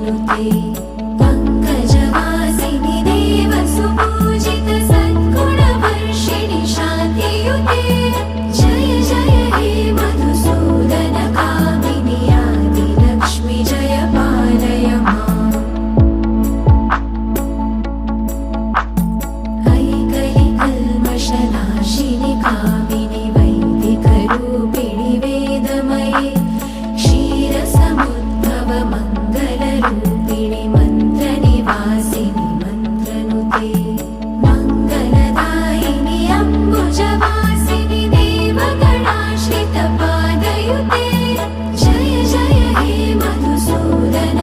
नुते पङ्कजवासिनि देवसुपूजित सद्गुणवर्षिणि शान्तियुते जय जय हे मधुसूदन कामिनि आदिलक्ष्मि जय पालय माम् ऐकलिकल्मषनाशिनि कामिनि वैदिकरूपिणि वेदमये क्षीरसमुद्भव मङ्गलरूपिणि